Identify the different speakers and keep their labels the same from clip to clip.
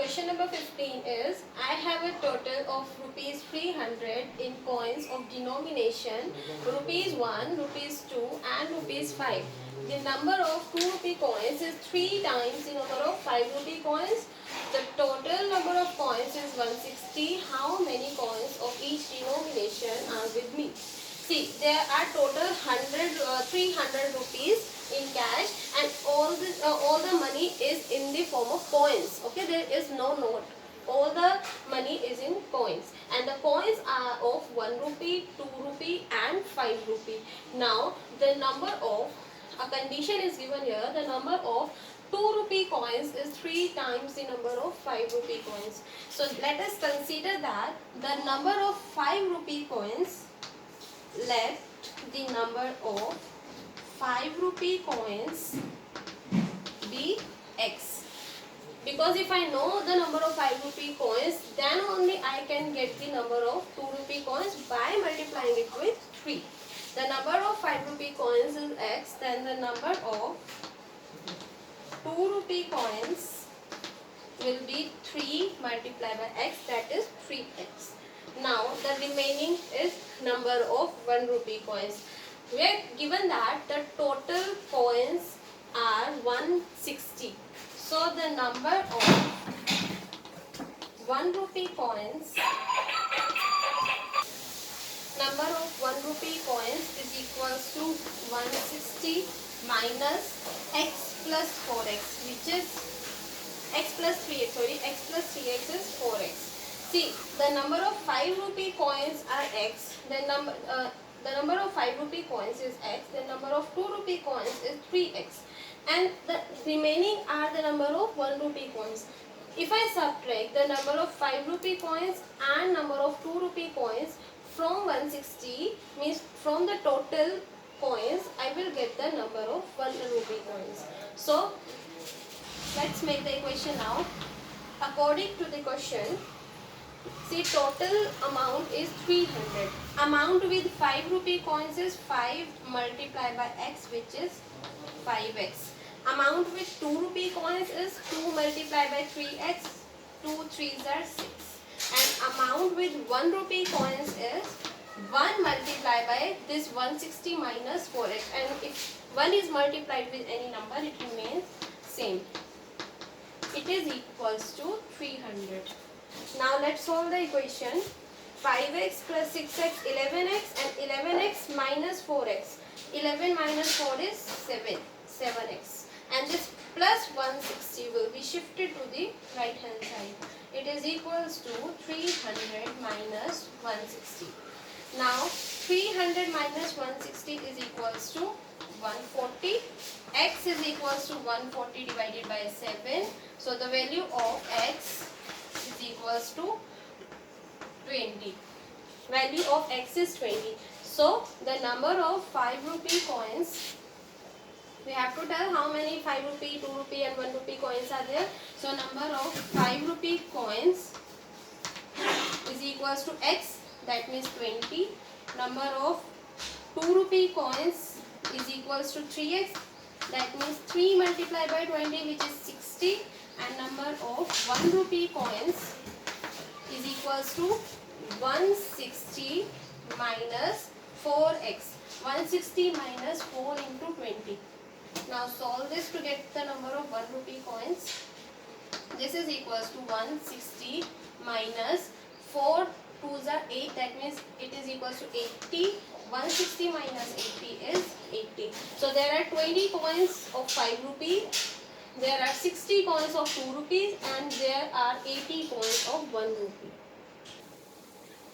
Speaker 1: question number 15 is, I have a total of rupees 300 in coins of denomination rupees 1, rupees 2 and rupees 5. The number of 2 rupee coins is 3 times the number of 5 rupee coins. The total number of coins is 160. How many coins of each denomination are with me? See, there are total 300 rupees in cash, and all the money is in the form of coins. Okay, there is no note. All the money is in coins, and the coins are of 1 rupee, 2 rupee and 5 rupee. Now, the number of, a condition is given here, the number of 2 rupee coins is 3 times the number of 5 rupee coins. So, let us consider that the number of 5 rupee coins, let the number of 5 rupee coins be x. Because if I know the number of 5 rupee coins, then only I can get the number of 2 rupee coins by multiplying it with 3. The number of 5 rupee coins is x, then the number of 2 rupee coins will be 3 multiplied by x, that is 3x. Now the remaining is number of 1 rupee coins. We are given that the total coins are 160. So the number of 1 rupee coins, number of 1 rupee coins is equals to 160 minus x plus 4x, which is x plus 3x, x plus 3x is 4x. See, the number of 5 rupee coins are x, the number of 5 rupee coins is x, the number of 2 rupee coins is 3x, and the remaining are the number of 1 rupee coins. If I subtract the number of 5 rupee coins and number of 2 rupee coins from 160, means from the total coins, I will get the number of 1 rupee coins. So, let's make the equation now. According to the question, see, total amount is 300. Amount with 5 rupee coins is 5 multiplied by x, which is 5x. Amount with 2 rupee coins is 2 multiplied by 3x, 2 3s are 6. And amount with 1 rupee coins is 1 multiplied by this 160 minus 4x. And if 1 is multiplied with any number, it remains same. It is equals to 300. Now let's solve the equation. 5x plus 6x, 11x, and 11x minus 4x. 11 minus 4 is 7x. And this plus 160 will be shifted to the right hand side. It is equals to 300 minus 160. Now 300 minus 160 is equals to 140. X is equals to 140 divided by 7. So the value of x is equals to 20. Value of x is 20. So the number of 5 rupee coins, we have to tell how many 5 rupee, 2 rupee and 1 rupee coins are there. So number of 5 rupee coins is equals to x, that means 20. Number of 2 rupee coins is equals to 3x, that means 3 multiplied by 20, which is 60. And number of 1 rupee coins is equals to 160 minus 4x. 160 minus 4 into 20. Now solve this to get the number of 1 rupee coins. This is equals to 160 minus 4 2s are 8, that means it is equals to 80. 160 minus 80 is 80. So there are 20 coins of 5 rupee, there are 60 coins of 2 rupees, and there are 80 coins of 1 rupee.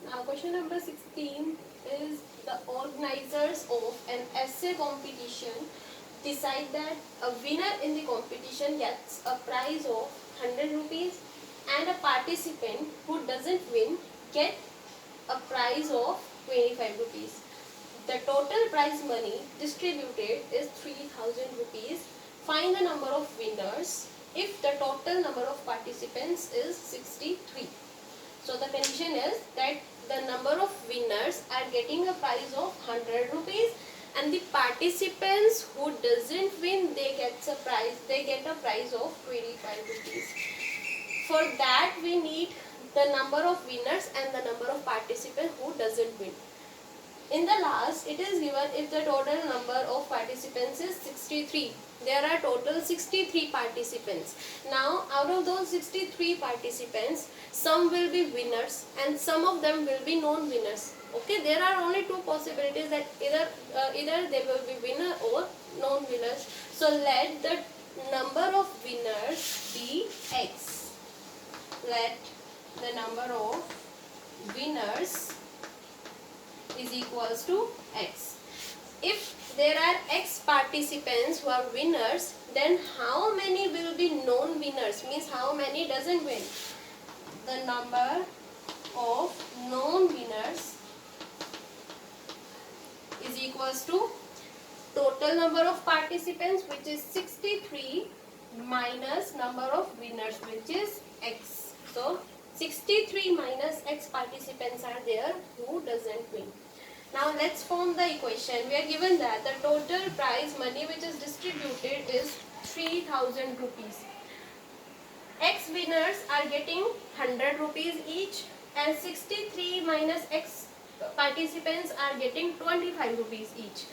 Speaker 1: Now question number 16 is, the organizers of an essay competition decide that a winner in the competition gets a prize of 100 rupees and a participant who doesn't win get a prize of 25 rupees. The total prize money distributed is 3000 rupees. Find the number of winners if the total number of participants is 63. So the condition is that the number of winners are getting a prize of 100 rupees, and the participants who doesn't win, they get a prize of 25 rupees. For For that we need the number of winners and the number of participants who doesn't win. In the last, it is given if the total number of participants is 63. There are total 63 participants. Now, out of those 63 participants, some will be winners and some of them will be non-winners. Okay, there are only two possibilities, that either they will be winner or non-winners. So, let the number of winners be X. Let the number of winners is equals to X. If there are X participants who are winners, then how many will be non-winners? Means how many doesn't win? The number of non-winners is equals to total number of participants, which is 63, minus number of winners, which is X. So 63 minus X participants are there who doesn't win. Now let's form the equation. We are given that the total prize money which is distributed is 3000 rupees. X winners are getting 100 rupees each and 63 minus X participants are getting 25 rupees each.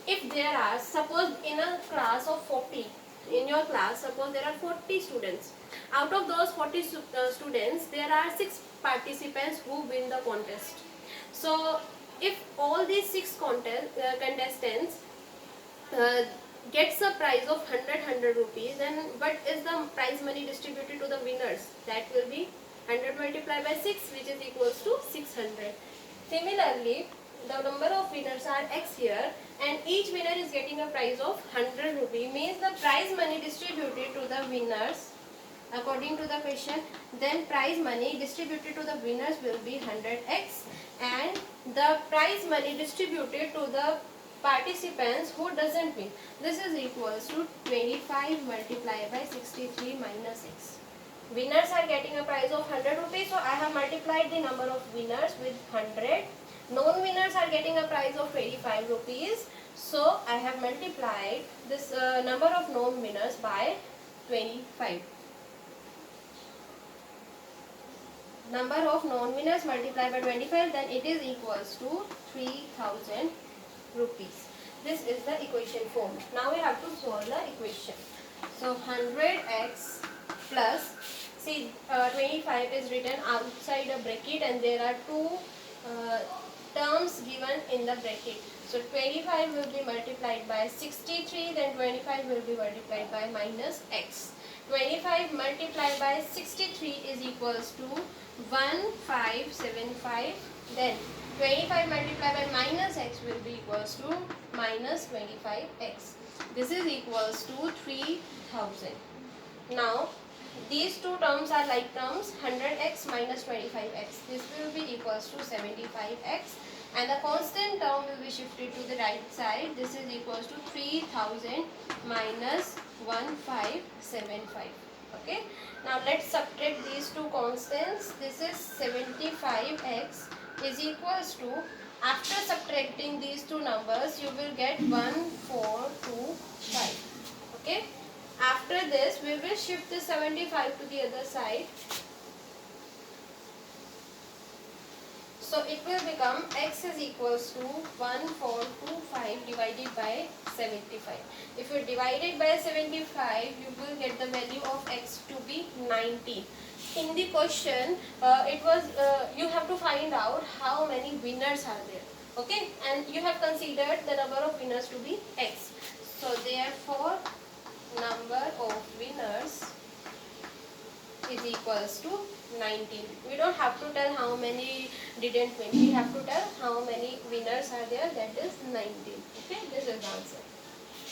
Speaker 1: If there are, suppose in a class of 40, in your class suppose there are 40 students. Out of those 40 students, there are 6 participants who win the contest. So if all these 6 contestants gets a prize of 100 rupees, then what is the prize money distributed to the winners? That will be 100 multiplied by 6, which is equals to 600. Similarly, the number of winners are X here and each winner is getting a prize of 100 rupees, means the prize money distributed to the winners according to the question, then prize money distributed to the winners will be 100x, and the prize money distributed to the participants who doesn't win, this is equals to 25 multiplied by 63 minus x. Winners are getting a prize of 100 rupees, so I have multiplied the number of winners with 100. Non-winners are getting a prize of 25 rupees, so I have multiplied this number of non-winners by 25. Number of non-winners multiplied by 25, then it is equals to 3000 rupees. This is the equation form. Now we have to solve the equation. So 100x plus, see 25 is written outside a bracket and there are two terms given in the bracket. So 25 will be multiplied by 63, then 25 will be multiplied by minus x. 25 multiplied by 63 is equals to 1575, then 25 multiplied by minus x will be equals to minus 25x. This is equals to 3000. Now these two terms are like terms, 100x minus 25x. This will be equals to 75x, and the constant term will be shifted to the right side. This is equals to 3000 minus 1575. Okay. Now let's subtract these two constants. This is 75x is equals to, after subtracting these two numbers, you will get 1425. Okay. After this, we will shift the 75 to the other side. So it will become x is equals to 1425 divided by 75. If you divide it by 75, you will get the value of x to be 90. In the question, it was you have to find out how many winners are there. Okay, and you have considered the number of winners to be x. So therefore, number of winners is equals to 19. We don't have to tell how many didn't win. We have to tell how many winners are there. That is 19. Okay, this is the answer.